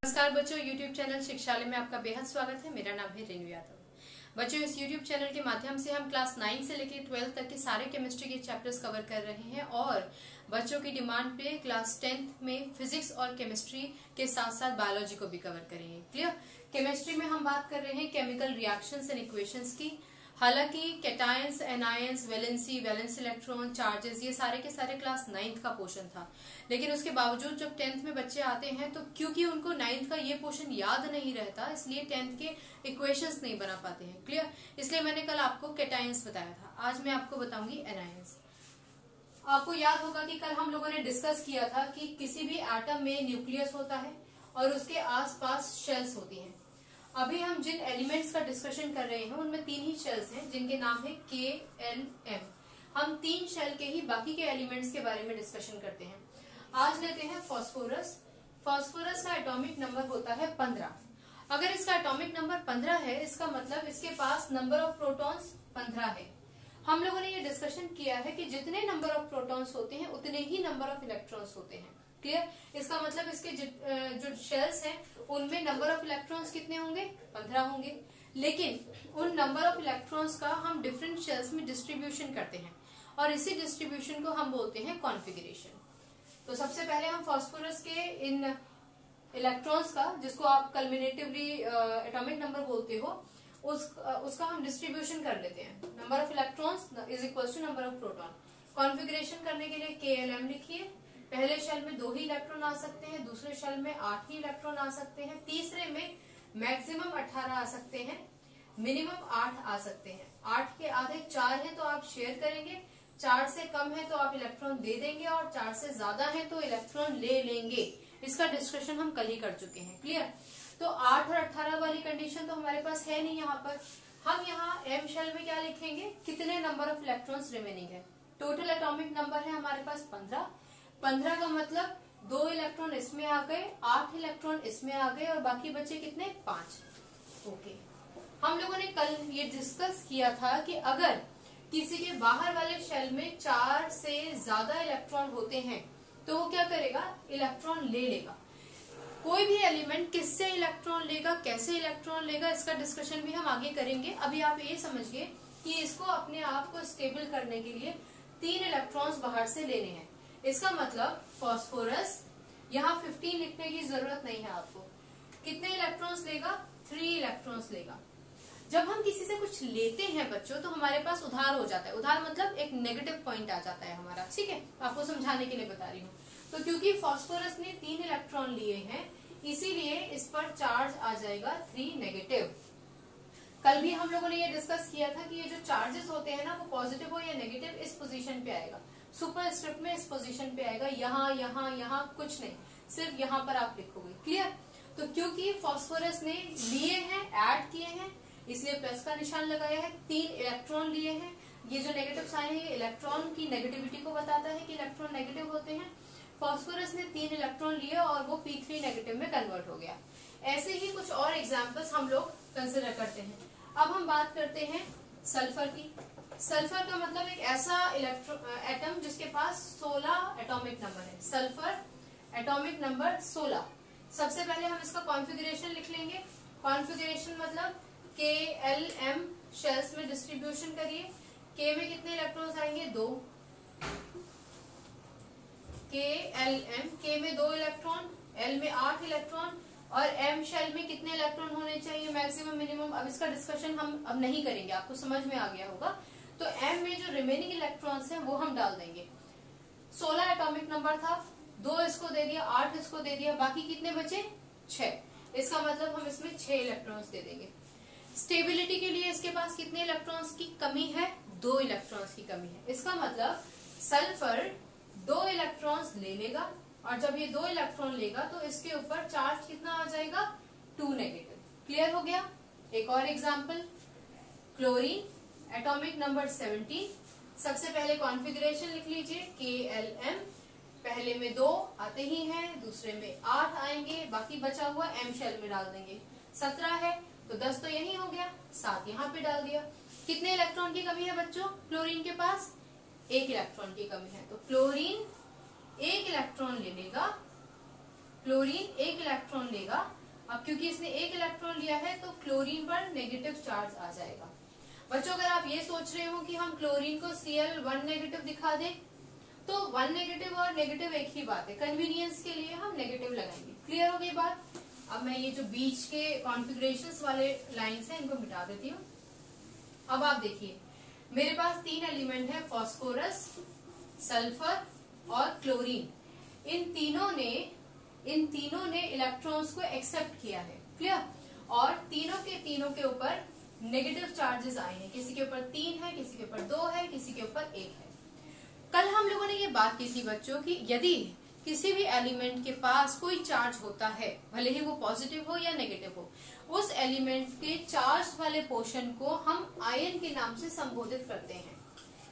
नमस्कार बच्चों, YouTube channel शिक्षालय में आपका बेहद स्वागत है। मेरा नाम है रेणु यादव। बच्चों, इस YouTube चैनल के माध्यम से हम क्लास 9 से लेकर 12 तक के सारे केमिस्ट्री के चैप्टर्स कवर कर रहे हैं और बच्चों की डिमांड पे क्लास 10th में फिजिक्स और केमिस्ट्री के साथ साथ बायोलॉजी को भी कवर करेंगे। क्लियर? केमिस्ट्री में हम बात कर रहे हैं केमिकल रिएक्शंस एंड इक्वेशंस की। हालांकि cations, anions, valency, valence electron, charges, ये सारे के सारे क्लास 9th का पोर्शन था, लेकिन उसके बावजूद जब 10th में बच्चे आते हैं तो क्योंकि उनको 9th का ये पोर्शन याद नहीं रहता, इसलिए 10th के इक्वेशंस नहीं बना पाते हैं। क्लियर? इसलिए मैंने कल आपको कैटायंस बताया था, आज मैं आपको बताऊंगी एनायंस। आपको याद होगा कि कल हम लोगों ने डिस्कस किया था कि किसी भी एटम में न्यूक्लियस होता है और उसके आसपास शेल्स होती हैं। अभी हम जिन एलिमेंट्स का डिस्कशन कर रहे हैं उनमें 3 ही शेल्स हैं जिनके नाम है के, एल, एम। हम 3 शेल के ही बाकी के एलिमेंट्स के बारे में डिस्कशन करते हैं। आज लेते हैं फास्फोरस। फास्फोरस का एटॉमिक नंबर होता है 15। अगर इसका एटॉमिक नंबर 15 है, इसका मतलब इसके पास नंबर ऑफ प्रोटॉन्स 15 है। हम लोगों ने ये डिस्कशन किया है कि जितने नंबर ऑफ प्रोटॉन्स होते हैं उतने ही नंबर ऑफ इलेक्ट्रॉन्स होते हैं। क्लियर? इसका मतलब इसके जो शेल्स हैं उनमें नंबर ऑफ इलेक्ट्रॉन्स कितने होंगे? 15 होंगे। लेकिन उन नंबर ऑफ इलेक्ट्रॉन्स का हम डिफरेंट शेल्स में डिस्ट्रीब्यूशन करते हैं और इसी डिस्ट्रीब्यूशन को हम बोलते हैं कॉन्फ़िगरेशन। तो सबसे पहले हम फास्फोरस के इन इलेक्ट्रॉन्स का, जिसको आप कल्मिनेटिवली एटॉमिक नंबर बोलते हो, उसका हम डिस्ट्रीब्यूशन कर लेते हैं। Number of electrons is equal to number of proton. Configuration करने के लिए KLM लिखिए। पहले शेल में 2 ही इलेक्ट्रॉन आ सकते हैं, दूसरे शेल में 8 ही इलेक्ट्रॉन आ सकते हैं, तीसरे में मैक्सिमम 18 आ सकते हैं, मिनिमम 8 आ सकते हैं। 8 के आधे 4 है तो आप शेयर करेंगे, 4 से कम है तो आप इलेक्ट्रॉन दे देंगे और 4 से ज्यादा है तो इलेक्ट्रॉन ले लेंगे। इसका डिस्कशन हम कल ही कर चुके हैं। क्लियर? तो 8 और 18 वाली कंडीशन तो हमारे पास है नहीं। यहाँ पर हम यहाँ M शेल में क्या लिखेंगे? कितने नंबर ऑफ इलेक्ट्रॉन्स रिमेनिंग है। टोटल एटॉमिक नंबर है हमारे पास 15। 15 का मतलब 2 इलेक्ट्रॉन इसमें आ गए, 8 इलेक्ट्रॉन इसमें आ गए और बाकी बचे कितने? 5। ओके। हम लोगों ने कल ये डिस्कस किया था कि अगर किसी के बाहर वाले शेल में 4 से ज्यादा इलेक्ट्रॉन होते हैं तो वो क्या करेगा? इलेक्ट्रॉन ले लेगा। कोई भी एलिमेंट किससे इलेक्ट्रॉन लेगा, कैसे इलेक्ट्रॉन लेगा, इसका डिस्कशन भी हम आगे करेंगे। अभी आप ये समझिए कि इसको अपने आप को स्टेबल करने के लिए 3 इलेक्ट्रॉन्स बाहर से लेने हैं। इसका मतलब फास्फोरस, यहाँ 15 लिखने की जरूरत नहीं है आपको। कितने इलेक्ट्रॉन्स लेगा? 3 इलेक्ट्रॉन्स लेगा। जब हम किसी से कुछ लेते हैं बच्चों तो हमारे पास उधार हो जाता है। उधार मतलब एक नेगेटिव पॉइंट आ जाता है हमारा। ठीक है, आपको समझाने के लिए बता रही हूँ। तो क्योंकि फास्फोरस ने 3 इलेक्ट्रॉन लिए हैं, इसीलिए इस पर चार्ज आ जाएगा 3 नेगेटिव। कल भी हम लोगों ने ये डिस्कस किया था कि ये जो चार्जेस होते हैं ना, वो पॉजिटिव हो या नेगेटिव, इस पोजीशन पे आएगा। सुपर स्क्रिप्ट में इस पोजीशन पे आएगा, यहाँ यहाँ यहाँ कुछ नहीं, सिर्फ यहाँ पर आप लिखोगे। क्लियर? तो क्योंकि फास्फोरस ने लिए हैं, ऐड किए हैं, इसलिए प्लस का निशान लगाया है। 3 इलेक्ट्रॉन लिए हैं। ये जो नेगेटिव साइन है ये इलेक्ट्रॉन की नेगेटिविटी को बताता है कि इलेक्ट्रॉन नेगेटिव होते हैं। फास्फोरस ने 3 इलेक्ट्रॉन लिए और वो P3 नेगेटिव में कन्वर्ट हो गया। ऐसे ही कुछ और एग्जाम्पल्स हम लोग कंसिडर करते हैं। अब हम बात करते हैं सल्फर की। सल्फर का मतलब एक ऐसा एटम जिसके पास 16 एटॉमिक नंबर है। Sulphur atomic number 16। सबसे पहले हम इसका कॉन्फ़िगरेशन लिख लेंगे। कॉन्फ़िगरेशन मतलब KLM शेल्स में डिस्ट्रीब्यूशन करिए। K में कितने इलेक्ट्रॉन्स आएंगे? 2। KLM, K में 2 इलेक्ट्रॉन, L में 8 इलेक्ट्रॉन और M शेल में कितने इलेक्ट्रॉन होने चाहिए? Maximum, minimum. अब इसका डिस्कशन हम अब नहीं करेंगे, आपको समझ में आ गया होगा। तो M में जो रिमेनिंग इलेक्ट्रॉन्स हैं वो हम डाल देंगे। 16 एटॉमिक नंबर था, 2 इसको दे दिया, 8 इसको दे दिया, बाकी कितने बचे? 6। इसका मतलब हम इसमें 6 इलेक्ट्रॉन्स दे देंगे। स्टेबिलिटी के लिए इसके पास कितने इलेक्ट्रॉन्स की कमी है? 2 इलेक्ट्रॉन्स की कमी है। इसका मतलब सल्फर 2 इलेक्ट्रॉन्स ले लेगा और जब ये 2 इलेक्ट्रॉन लेगा तो इसके ऊपर चार्ज कितना आ जाएगा? 2 नेगेटिव। क्लियर हो गया? एक और एग्जाम्पल, क्लोरीन एटॉमिक नंबर 17। सबसे पहले कॉन्फ़िगरेशन लिख लीजिए KLM। पहले में 2 आते ही हैं, दूसरे में 8 आएंगे, बाकी बचा हुआ M शेल में डाल देंगे। 17 है तो 10 तो यही हो गया, 7 यहाँ पे डाल दिया। कितने इलेक्ट्रॉन की कमी है बच्चों? क्लोरीन के पास 1 इलेक्ट्रॉन की कमी है, तो क्लोरीन 1 इलेक्ट्रॉन ले लेगा क्लोरीन एक इलेक्ट्रॉन लेगा। अब क्योंकि इसने एक इलेक्ट्रॉन लिया है तो क्लोरीन पर नेगेटिव चार्ज आ जाएगा। बच्चों अगर आप ये सोच रहे हो कि हम क्लोरीन को Cl1 नेगेटिव दिखा दें तो 1 नेगेटिव और नेगेटिव एक ही बात है, कन्वीनियंस के लिए हम नेगेटिव लगाएंगे। क्लियर हो गई बात। अब मैं ये जो बीच के कॉन्फ़िगरेशंस वाले लाइंस हैं इनको मिटा देती हूँ। अब आप देखिए मेरे पास 3 एलिमेंट है, फास्फोरस, सल्फर और क्लोरीन। इन तीनों ने इलेक्ट्रॉन्स को एक्सेप्ट किया है। क्लियर। और तीनों के ऊपर नेगेटिव चार्जेस आए हैं। किसी के ऊपर 3 है, किसी के ऊपर 2 है, किसी के ऊपर 1 है। कल हम लोगों ने ये बात की थी बच्चों कि यदि किसी भी एलिमेंट के पास कोई चार्ज होता है, भले ही वो पॉजिटिव हो या नेगेटिव हो, उस एलिमेंट के चार्ज वाले पोर्शन को हम आयन के नाम से संबोधित करते हैं।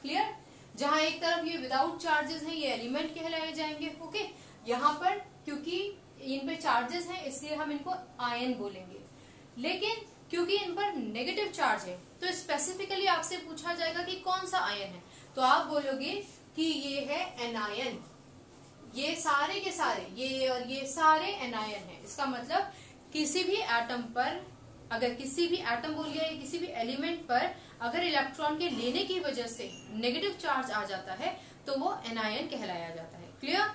क्लियर। जहां एक तरफ ये विदाउट चार्जेस हैं, ये एलिमेंट कहलाए जाएंगे। ओके। यहाँ पर क्योंकि इन पे चार्जेस हैं इसलिए हम इनको आयन बोलेंगे। लेकिन क्योंकि इन पर नेगेटिव चार्ज है तो स्पेसिफिकली आपसे पूछा जाएगा कि कौन सा आयन है, तो आप बोलोगे कि ये है एनायन। ये सारे के सारे, ये और ये सारे एनायन है। इसका मतलब किसी भी एटम पर, अगर किसी भी एटम बोल गया या किसी भी एलिमेंट पर अगर इलेक्ट्रॉन के लेने की वजह से नेगेटिव चार्ज आ जाता है तो वो एनायन कहलाया जाता है। क्लियर।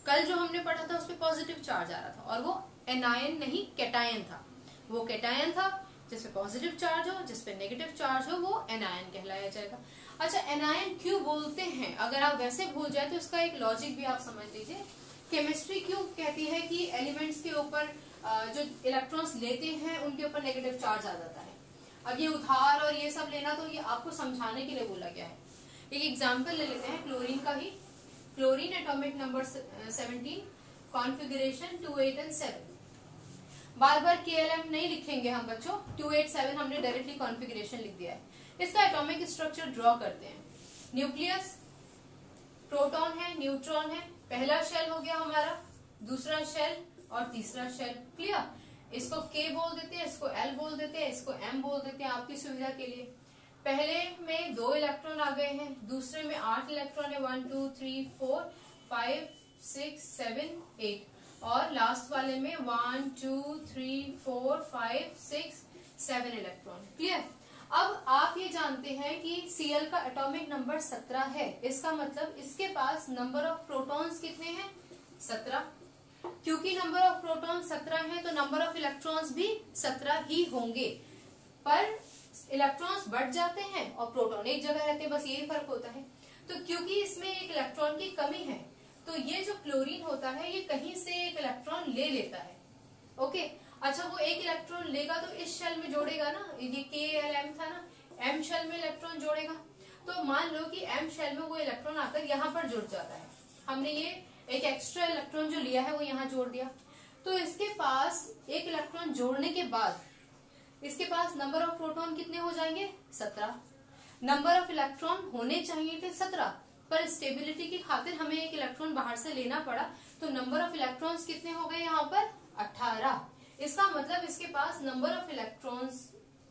कल जो हमने पढ़ा था उसपे पॉजिटिव चार्ज आ रहा था और वो एनायन नहीं कैटायन था। वो कैटायन था जिसपे पॉजिटिव चार्ज हो, जिसपे नेगेटिव चार्ज हो वो एनायन कहलाया जाएगा। अच्छा, एनायन क्यों बोलते हैं? अगर आप वैसे भूल जाए तो इसका एक लॉजिक भी आप समझ लीजिए। केमिस्ट्री क्यों कहती है कि एलिमेंट्स के ऊपर जो इलेक्ट्रॉन्स लेते हैं उनके ऊपर नेगेटिव चार्ज आ जाता है। अब ये उधार और ये सब लेना तो ये आपको समझाने के लिए बोला गया है। एक एग्जाम्पल ले लेते हैं क्लोरीन का ही। क्लोरीन एटॉमिक नंबर 17, कॉन्फ़िगरेशन 2, 8 और 7। बार बार KLM नहीं लिखेंगे हम बच्चों, 2, 8, 7 हमने डायरेक्टली कॉन्फ़िगरेशन लिख दिया है। इसका एटॉमिक स्ट्रक्चर ड्रॉ करते हैं। न्यूक्लियस, प्रोटॉन है, न्यूट्रॉन है, पहला शेल हो गया हमारा, दूसरा शेल और तीसरा शेल। क्लियर। इसको K बोल देते हैं, इसको L बोल देते हैं, इसको M बोल देते हैं आपकी सुविधा के लिए। पहले में 2 इलेक्ट्रॉन आ गए हैं, दूसरे में 8 इलेक्ट्रॉन है, 1, 2, 3, 4, 5, 6, 7, 8 और लास्ट वाले में 1, 2, 3, 4, 5, 6, 7 इलेक्ट्रॉन। क्लियर। अब आप ये जानते हैं कि Cl का एटॉमिक नंबर 17 है। इसका मतलब इसके पास नंबर ऑफ प्रोटॉन्स कितने हैं? 17। क्योंकि नंबर ऑफ प्रोटॉन 17 है तो नंबर ऑफ इलेक्ट्रॉन्स भी 17 ही होंगे। पर इलेक्ट्रॉन्स बढ़ जाते हैं और प्रोटॉन एक जगह रहते हैं, बस यही फर्क होता है। तो क्योंकि इसमें एक इलेक्ट्रॉन की कमी है तो ये जो क्लोरीन होता है ये कहीं से एक इलेक्ट्रॉन ले लेता है। ओके। अच्छा, वो एक इलेक्ट्रॉन लेगा तो इस शेल में जोड़ेगा ना, ये KLM था ना, M शेल में इलेक्ट्रॉन जोड़ेगा। तो मान लो कि M शेल में वो इलेक्ट्रॉन आकर यहाँ पर जुड़ जाता है। हमने ये एक एक्स्ट्रा इलेक्ट्रॉन जो लिया है वो यहाँ जोड़ दिया। तो इसके पास एक इलेक्ट्रॉन जोड़ने के बाद इसके पास नंबर ऑफ प्रोटॉन कितने हो जाएंगे? 17। नंबर ऑफ इलेक्ट्रॉन होने चाहिए थे 17, पर स्टेबिलिटी की खातिर हमें एक इलेक्ट्रॉन बाहर से लेना पड़ा तो नंबर ऑफ इलेक्ट्रॉन्स कितने हो गए यहाँ पर? 18। इसका मतलब इसके पास नंबर ऑफ इलेक्ट्रॉन्स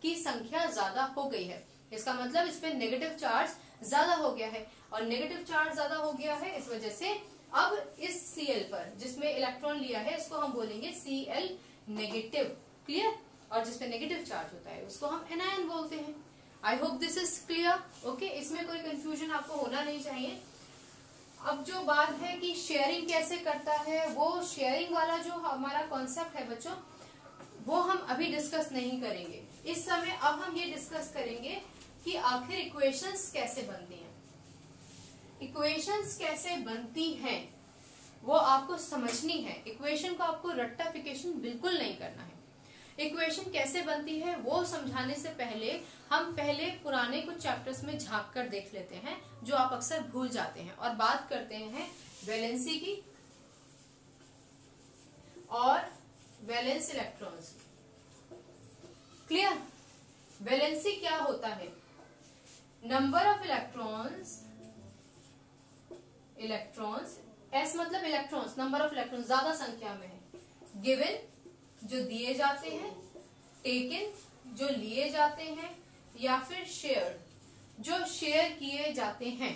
की संख्या ज्यादा हो गई है। इसका मतलब इस पे नेगेटिव चार्ज ज्यादा हो गया है और नेगेटिव चार्ज ज्यादा हो गया है इस वजह से अब इस Cl पर जिसमें इलेक्ट्रॉन लिया है इसको हम बोलेंगे Cl नेगेटिव। क्लियर। और जिसपे नेगेटिव चार्ज होता है उसको हम एनायन बोलते हैं। आई hope this is clear. Okay. इसमें कोई कंफ्यूजन आपको होना नहीं चाहिए। अब जो बात है कि शेयरिंग कैसे करता है, वो शेयरिंग वाला जो हमारा कॉन्सेप्ट है बच्चों वो हम अभी डिस्कस नहीं करेंगे इस समय। अब हम ये डिस्कस करेंगे कि आखिर इक्वेशंस कैसे बनती हैं। इक्वेशंस कैसे बनती हैं वो आपको समझनी है। इक्वेशन को आपको रट्टाफिकेशन बिल्कुल नहीं करना है। इक्वेशन कैसे बनती है वो समझाने से पहले हम पहले पुराने कुछ चैप्टर्स में झांक कर देख लेते हैं जो आप अक्सर भूल जाते हैं और बात करते हैं वैलेंसी की और वैलेंस इलेक्ट्रॉन्स। क्लियर। वैलेंसी क्या होता है? नंबर ऑफ इलेक्ट्रॉन्स एस मतलब इलेक्ट्रॉन्स, नंबर ऑफ इलेक्ट्रॉन्स ज्यादा संख्या में है, गिवन जो दिए जाते हैं, टेकन जो लिए जाते हैं, या फिर शेयर जो शेयर किए जाते हैं।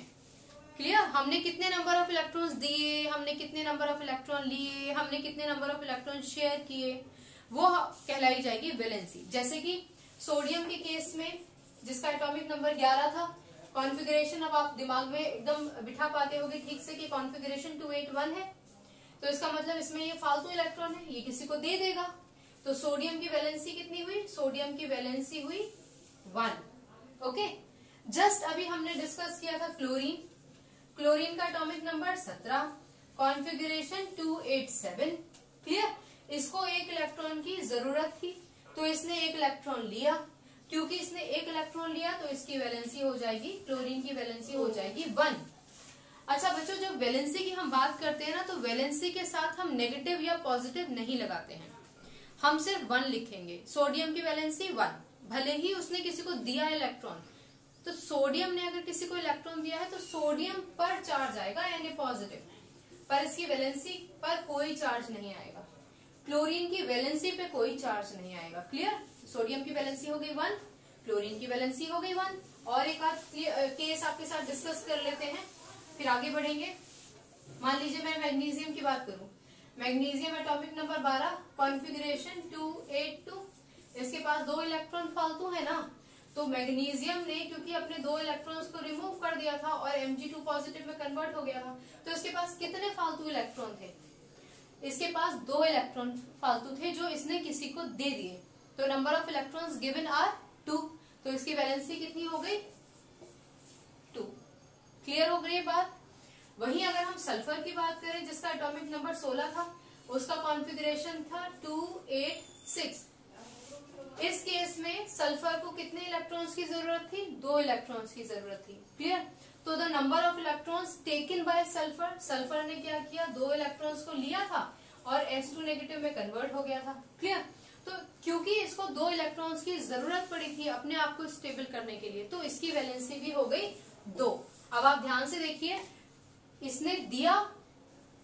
क्लियर? हमने कितने नंबर ऑफ इलेक्ट्रॉन्स दिए, हमने कितने नंबर ऑफ इलेक्ट्रॉन लिए, हमने कितने नंबर ऑफ इलेक्ट्रॉन शेयर किए, वो कहलाई जाएगी वैलेंसी। जैसे कि सोडियम के केस में जिसका एटॉमिक नंबर 11 था, कॉन्फ़िगरेशन अब आप दिमाग में एकदम बिठा पाते होगे ठीक से कि कॉन्फ़िगरेशन 281 है, तो इसका मतलब इसमें ये फालतू इलेक्ट्रॉन है, ये किसी को दे देगा। तो सोडियम की वैलेंसी कितनी हुई? सोडियम की वैलेंसी हुई 1। ओके, जस्ट अभी हमने डिस्कस किया था क्लोरीन। क्लोरीन का एटॉमिक नंबर 17, कॉन्फ़िगरेशन 287। क्लियर? इसको एक इलेक्ट्रॉन की जरूरत थी तो इसने एक इलेक्ट्रॉन लिया, क्योंकि इसने एक इलेक्ट्रॉन लिया तो इसकी वैलेंसी हो जाएगी, क्लोरीन की वैलेंसी हो जाएगी 1। अच्छा बच्चों, जब वैलेंसी की हम बात करते हैं ना, तो वैलेंसी के साथ हम नेगेटिव या पॉजिटिव नहीं लगाते हैं, हम सिर्फ 1 लिखेंगे। सोडियम की वैलेंसी 1, भले ही उसने किसी को दिया इलेक्ट्रॉन, तो सोडियम ने अगर किसी को इलेक्ट्रॉन दिया है तो सोडियम पर चार्ज आएगा यानी पॉजिटिव, पर इसकी वैलेंसी पर कोई चार्ज नहीं आएगा। क्लोरीन की वैलेंसी पे कोई चार्ज नहीं आएगा। क्लियर? सोडियम की वैलेंसी हो गई 1, क्लोरीन की वैलेंसी हो गई 1। और एक आध केस आपके साथ डिस्कस कर लेते हैं, फिर आगे बढ़ेंगे। मान लीजिए मैं मैग्नीशियम की बात करूं, मैग्नीशियम एटॉमिक नंबर 12, कॉन्फ़िगरेशन 282। इसके पास 2 इलेक्ट्रॉन फालतू है ना, तो मैग्नीशियम ने क्योंकि अपने 2 इलेक्ट्रॉन्स को रिमूव कर दिया था और Mg2 पॉजिटिव में कन्वर्ट हो गया था, तो इसके पास कितने फालतू इलेक्ट्रॉन थे? इसके पास 2 इलेक्ट्रॉन फालतू थे जो इसने किसी को दे दिए, तो number of electrons given are 2, तो इसकी वैलेंसी कितनी हो गई? 2। क्लियर हो गई ये बात? वहीं अगर हम सल्फर की बात करें जिसका एटॉमिक नंबर 16 था, उसका कॉन्फ़िगरेशन था 286। इस केस में सल्फर को कितने इलेक्ट्रॉन्स की जरूरत थी? 2 इलेक्ट्रॉन्स की जरूरत थी। क्लियर? तो the number of electrons taken by sulphur, sulphur ने क्या किया? 2 इलेक्ट्रॉन्स को लिया था और S2 नेगेटिव में कन्वर्ट हो गया था। क्लियर? तो क्योंकि इसको 2 इलेक्ट्रॉन्स की जरूरत पड़ी थी अपने आप को स्टेबल करने के लिए, तो इसकी वैलेंसी भी हो गई 2। अब आप ध्यान से देखिए, इसने दिया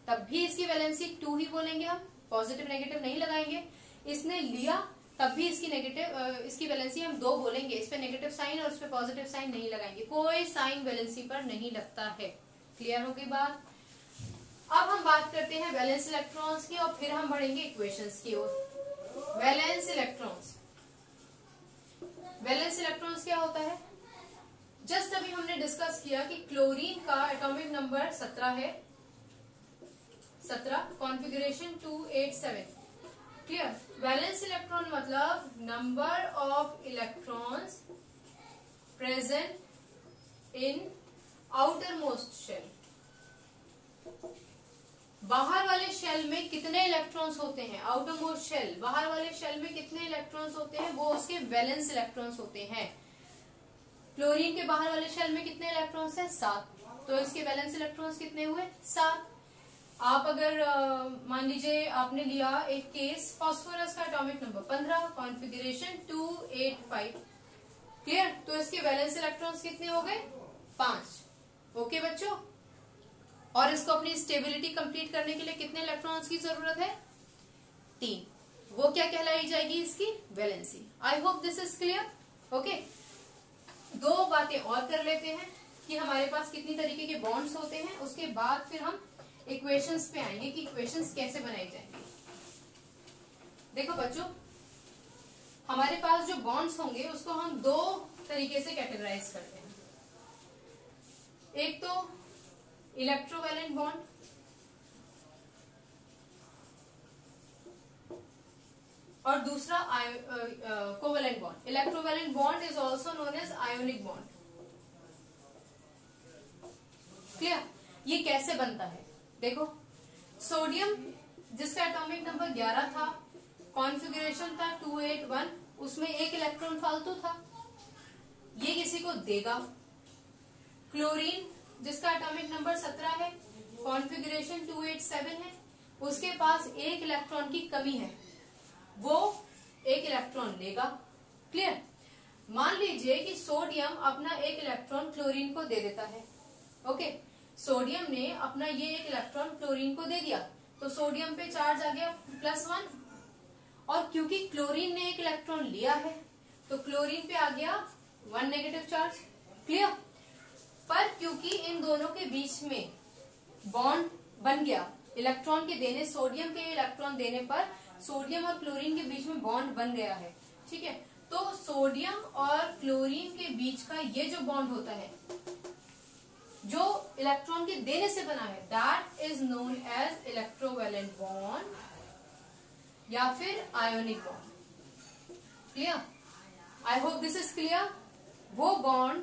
तब भी इसकी वैलेंसी 2 ही बोलेंगे हम, पॉजिटिव नेगेटिव नहीं लगाएंगे। इसने लिया तब भी इसकी वैलेंसी हम 2 बोलेंगे, इस पे नेगेटिव साइन और उस पे पॉजिटिव साइन नहीं लगाएंगे, कोई साइन वैलेंसी पर नहीं लगता है। क्लियर हो गई बात? अब हम बात करते हैं वैलेंस इलेक्ट्रॉन्स की और फिर हम बढ़ेंगे इक्वेशंस की ओर। वैलेंस इलेक्ट्रॉन्स, वैलेंस इलेक्ट्रॉन्स क्या होता है? जस्ट अभी हमने डिस्कस किया कि क्लोरीन का एटॉमिक नंबर 17 है, 17, कॉन्फ़िगरेशन 287। क्लियर? वैलेंस इलेक्ट्रॉन मतलब number of electrons present in outermost shell. बाहर वाले शेल में कितने इलेक्ट्रॉन्स होते हैं? आउटर मोस्ट शेल, बाहर वाले शेल में कितने इलेक्ट्रॉन्स होते हैं? वो उसके वैलेंस इलेक्ट्रॉन्स होते हैं। क्लोरीन के बाहर वाले शेल में कितने इलेक्ट्रॉन्स हैं? 7, तो इसके वैलेंस इलेक्ट्रॉन्स कितने हुए? 7। आप अगर मान लीजिए आपने लिया एक केस फास्फोरस का एटॉमिक नंबर 15, कॉन्फ़िगरेशन 285। क्लियर? तो इसके वैलेंस इलेक्ट्रॉन्स कितने हो गए? 5। ओके बच्चों, और इसको अपनी स्टेबिलिटी कंप्लीट करने के लिए कितने इलेक्ट्रॉन्स की जरूरत है? 3। वो क्या कहलाई जाएगी? इसकी valency. I hope this is clear. Okay, 2 बातें और कर लेते हैं कि हमारे पास कितनी तरीके के बॉन्ड्स होते हैं, उसके बाद फिर हम इक्वेशंस पे आएंगे कि इक्वेशंस कैसे बनाई जाएंगी। देखो बच्चों, हमारे पास जो बॉन्ड्स होंगे उसको हम 2 तरीके से कैटेगराइज करते हैं। एक तो इलेक्ट्रोवैलेंट बॉन्ड, और दूसरा covalent bond. Electrovalent bond is also known as ionic bond. Clear? ये कैसे बनता है? देखो, सोडियम जिसका एटॉमिक नंबर 11 था, कॉन्फ़िगरेशन था 281, उसमें एक इलेक्ट्रॉन फालतू था, ये किसी को देगा। क्लोरीन जिसका एटॉमिक नंबर 17 है, कॉन्फ़िगरेशन 287 है, उसके पास एक इलेक्ट्रॉन की कमी है, वो एक इलेक्ट्रॉन लेगा। क्लियर? मान लीजिए कि सोडियम अपना एक इलेक्ट्रॉन क्लोरीन को दे देता है। ओके, सोडियम ने अपना ये एक इलेक्ट्रॉन क्लोरीन को दे दिया, तो सोडियम पे चार्ज आ गया +1, और क्योंकि क्लोरीन ने एक इलेक्ट्रॉन लिया है तो क्लोरीन पे आ गया 1 नेगेटिव चार्ज। क्लियर? पर क्योंकि इन दोनों के बीच में बॉन्ड बन गया, इलेक्ट्रॉन के देने, सोडियम के इलेक्ट्रॉन देने पर सोडियम और क्लोरीन के बीच में बॉन्ड बन गया है, ठीक है। तो सोडियम और क्लोरीन के बीच का ये जो बॉन्ड होता है, जो इलेक्ट्रॉन के देने से बना है, that is known as electrovalent bond या फिर ionic bond. Clear? I hope this is clear. वो बॉन्ड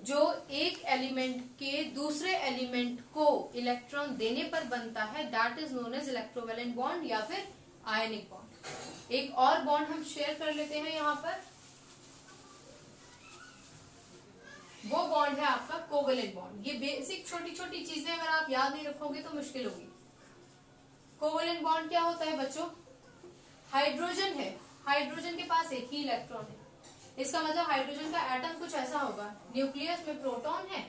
जो एक एलिमेंट के दूसरे एलिमेंट को इलेक्ट्रॉन देने पर बनता है, that is known as electrovalent bond या फिर आयनिक बॉन्ड। एक और बॉन्ड हम शेयर कर लेते हैं यहां पर, वो बॉन्ड है आपका कोवेलेंट बॉन्ड। ये बेसिक छोटी छोटी चीजें अगर आप याद नहीं रखोगे तो मुश्किल होगी। कोवेलेंट बॉन्ड क्या होता है बच्चों? हाइड्रोजन है, हाइड्रोजन के पास एक ही इलेक्ट्रॉन है, इसका मतलब हाइड्रोजन का एटम कुछ ऐसा होगा, न्यूक्लियस में प्रोटॉन है,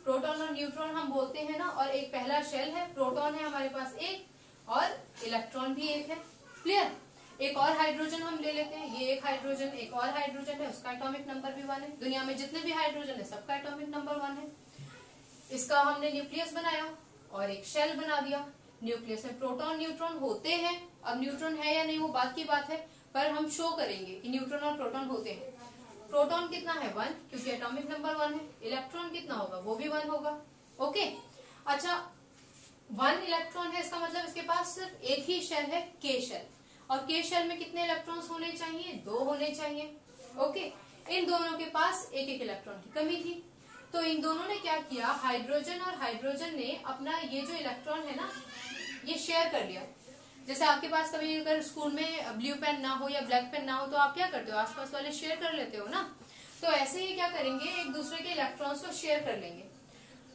प्रोटॉन और न्यूट्रॉन हम बोलते हैं ना, और एक पहला शेल है, प्रोटॉन है हमारे पास एक और इलेक्ट्रॉन भी एक है। क्लियर? एक और हाइड्रोजन हम ले लेते हैं, ये एक हाइड्रोजन, एक और हाइड्रोजन है, उसका एटॉमिक नंबर भी 1 है। दुनिया में जितने भी हाइड्रोजन है सबका एटॉमिक नंबर 1 है। इसका हमने न्यूक्लियस बनाया और एक शेल बना दिया। न्यूक्लियस में प्रोटॉन न्यूट्रॉन होते हैं, अब न्यूट्रॉन है या नहीं वो बात की बात है, पर हम शो करेंगे कि न्यूट्रॉन और प्रोटॉन होते हैं। प्रोटॉन कितना है? 1, क्योंकि एटॉमिक नंबर 1 है। इलेक्ट्रॉन कितना होगा? वो भी 1 होगा। ओके, अच्छा 1 इलेक्ट्रॉन है, इसका मतलब इसके पास सिर्फ एक ही शेल है, के शेल, और के शेल में कितने इलेक्ट्रॉन्स होने चाहिए? 2 होने चाहिए। ओके, इन दोनों के पास एक एक इलेक्ट्रॉन की कमी थी, तो इन दोनों ने क्या किया, हाइड्रोजन और हाइड्रोजन ने अपना ये जो इलेक्ट्रॉन है ना, ये शेयर कर लिया। जैसे आपके पास कभी अगर स्कूल में ब्लू पेन ना हो या ब्लैक पेन ना हो तो आप क्या करते हो, आसपास वाले शेयर कर लेते हो ना, तो ऐसे ही क्या करेंगे, एक दूसरे के इलेक्ट्रॉन्स को शेयर कर लेंगे।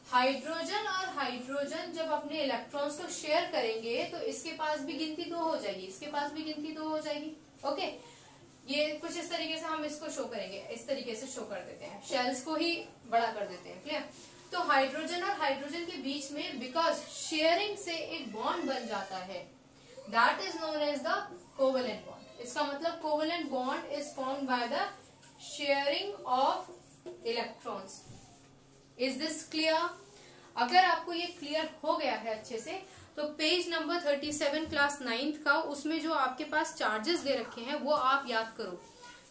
हाइड्रोजन और हाइड्रोजन जब अपने इलेक्ट्रॉन्स को शेयर करेंगे तो इसके पास भी गिनती 2 हो जाएगी, इसके पास भी गिनती 2 हो जाएगी। ओके, ये कुछ इस तरीके से हम इसको शो करेंगे, इस तरीके से शो कर देते हैं, शेल्स को ही बड़ा कर देते हैं। क्लियर? तो हाइड्रोजन और हाइड्रोजन के बीच में बिकॉज शेयरिंग से एक बॉन्ड बन जाता है, that is known as the covalent bond. इसका मतलब covalent bond is formed by the sharing of electrons. Is this clear? अगर आपको ये क्लियर हो गया है अच्छे से, तो पेज नंबर 37 क्लास 9th का, उसमें जो आपके पास चार्जेस दे रखे हैं वो आप याद करो,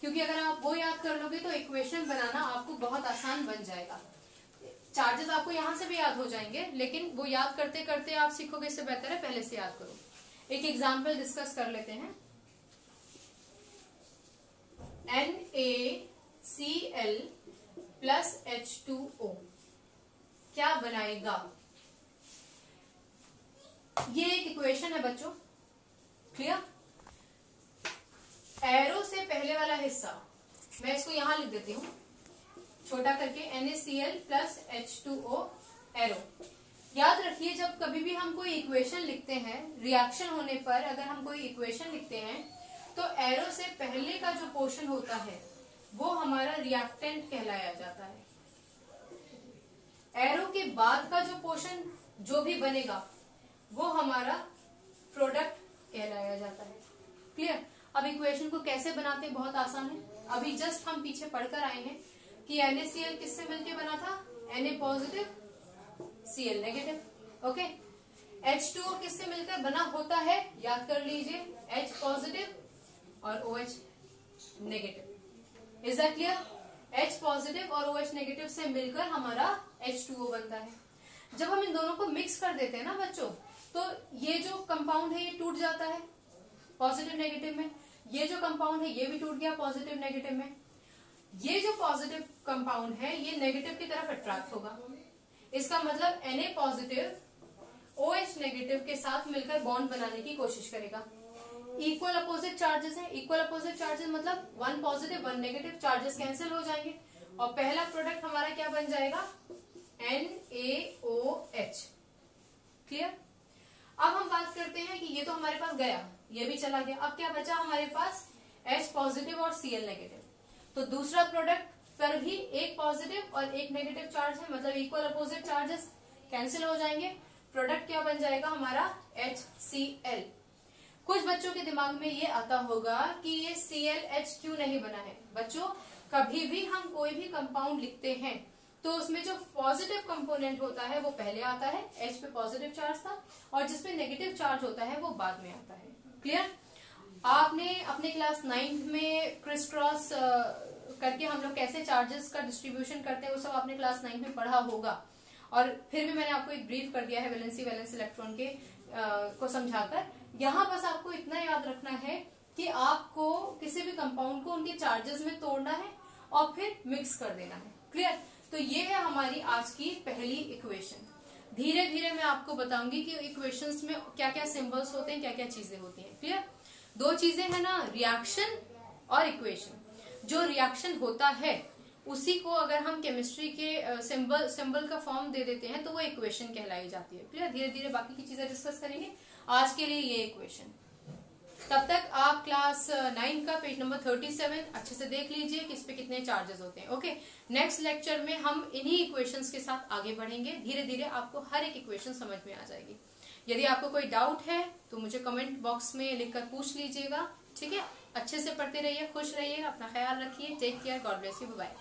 क्योंकि अगर आप वो याद कर लोगे तो इक्वेशन बनाना आपको बहुत आसान बन जाएगा। चार्जेस आपको यहाँ से भी याद हो जाएंगे, लेकिन वो याद करते करते आप सीखोगे, इससे बेहतर है पहले से याद करो। एक एग्जाम्पल डिस्कस कर लेते हैं। NaCl प्लस H2O क्या बनाएगा? ये एक इक्वेशन है बच्चों। क्लियर? एरो से पहले वाला हिस्सा मैं इसको यहां लिख देती हूँ छोटा करके, NaCl प्लस H2O एरो। याद रखिए, जब कभी भी हम कोई इक्वेशन लिखते हैं, रिएक्शन होने पर अगर हम कोई इक्वेशन लिखते हैं तो एरो से पहले का जो पोर्शन होता है वो हमारा रिएक्टेंट कहलाया जाता है। एरो के बाद का जो पोर्शन जो भी बनेगा वो हमारा प्रोडक्ट कहलाया जाता है। क्लियर? अब इक्वेशन को कैसे बनाते हैं, बहुत आसान है। अभी जस्ट हम पीछे पढ़कर आए हैं कि NaCl किससे मिलके बना था? Na positive Cl negative. Okay, H2O किससे मिलकर बना होता है? याद कर लीजिए, H पॉजिटिव और OH negative. Is that clear? H positive और OH नेगेटिव से मिलकर हमारा H2O बनता है। जब हम इन दोनों को मिक्स कर देते हैं ना बच्चों, तो ये जो कंपाउंड है ये टूट जाता है पॉजिटिव नेगेटिव में, ये जो कंपाउंड है ये भी टूट गया पॉजिटिव नेगेटिव में। ये जो पॉजिटिव कंपाउंड है ये नेगेटिव की तरफ अट्रैक्ट होगा, इसका मतलब Na पॉजिटिव OH नेगेटिव के साथ मिलकर बॉन्ड बनाने की कोशिश करेगा। इक्वल अपोजिट चार्जेस हैं, इक्वल अपोजिट चार्जेस मतलब 1 पॉजिटिव 1 नेगेटिव, चार्जेस कैंसिल हो जाएंगे और पहला प्रोडक्ट हमारा क्या बन जाएगा? NaOH। क्लियर? अब हम बात करते हैं कि ये तो हमारे पास गया, ये भी चला गया, अब क्या बचा हमारे पास? H पॉजिटिव और Cl नेगेटिव। तो दूसरा प्रोडक्ट पर भी एक पॉजिटिव और एक नेगेटिव चार्ज है, मतलब इक्वल अपोजिट चार्जेस कैंसिल हो जाएंगे, प्रोडक्ट क्या बन जाएगा हमारा? HCl। कुछ बच्चों के दिमाग में ये आता होगा कि ये ClH क्यों नहीं बना है। बच्चों, कभी भी हम कोई भी कंपाउंड लिखते हैं तो उसमें जो पॉजिटिव कंपोनेंट होता है वो पहले आता है, H पे पॉजिटिव चार्ज था, और जिसमें नेगेटिव चार्ज होता है वो बाद में आता है। क्लियर? आपने अपने क्लास 9th में क्रिस क्रॉस करके हम लोग कैसे चार्जेस का डिस्ट्रीब्यूशन करते हैं वो सब आपने क्लास 9 में पढ़ा होगा, और फिर भी मैंने आपको एक ब्रीफ कर दिया है वैलेंसी वैलेंस इलेक्ट्रॉन के को समझाकर। यहाँ बस आपको इतना याद रखना है कि आपको किसी भी कंपाउंड को उनके चार्जेस में तोड़ना है और फिर मिक्स कर देना है। क्लियर? तो ये है हमारी आज की पहली इक्वेशन। धीरे धीरे मैं आपको बताऊंगी कि इक्वेशंस में क्या क्या सिंबल्स होते हैं, क्या क्या चीजें होती हैं। क्लियर? दो चीजें है ना, रिएक्शन और इक्वेशन। जो रिएक्शन होता है उसी को अगर हम केमिस्ट्री के सिंबल का फॉर्म दे देते हैं तो वो इक्वेशन कहलाई जाती है। क्लियर? धीरे धीरे बाकी की चीजें डिस्कस करेंगे, आज के लिए ये इक्वेशन। तब तक आप क्लास 9 का पेज नंबर 37 अच्छे से देख लीजिए कि इस पे कितने चार्जेस होते हैं। ओके, नेक्स्ट लेक्चर में हम इन्हीं इक्वेशंस के साथ आगे बढ़ेंगे। धीरे धीरे आपको हर एक इक्वेशन समझ में आ जाएगी। यदि आपको कोई डाउट है तो मुझे कमेंट बॉक्स में लिखकर पूछ लीजिएगा। ठीक है? अच्छे से पढ़ते रहिए, खुश रहिए, अपना ख्याल रखिए। Take care, God bless you, bye.